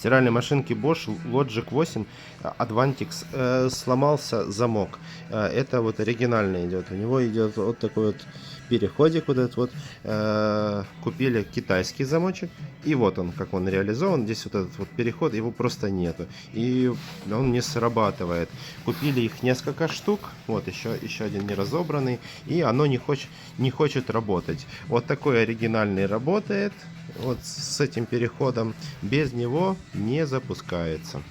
стиральной машинки Bosch Logic 8 Advantix сломался замок. Это вот оригинально идет. У него идет вот такой вот переходик вот этот вот. Купили китайский замочек, и вот он, как он реализован. Здесь вот этот вот переход, его просто нету, и он не срабатывает. Купили их несколько штук, вот еще один не разобранный, и оно не хочет работать. Вот такой оригинальный работает, вот с этим переходом, без него не запускается.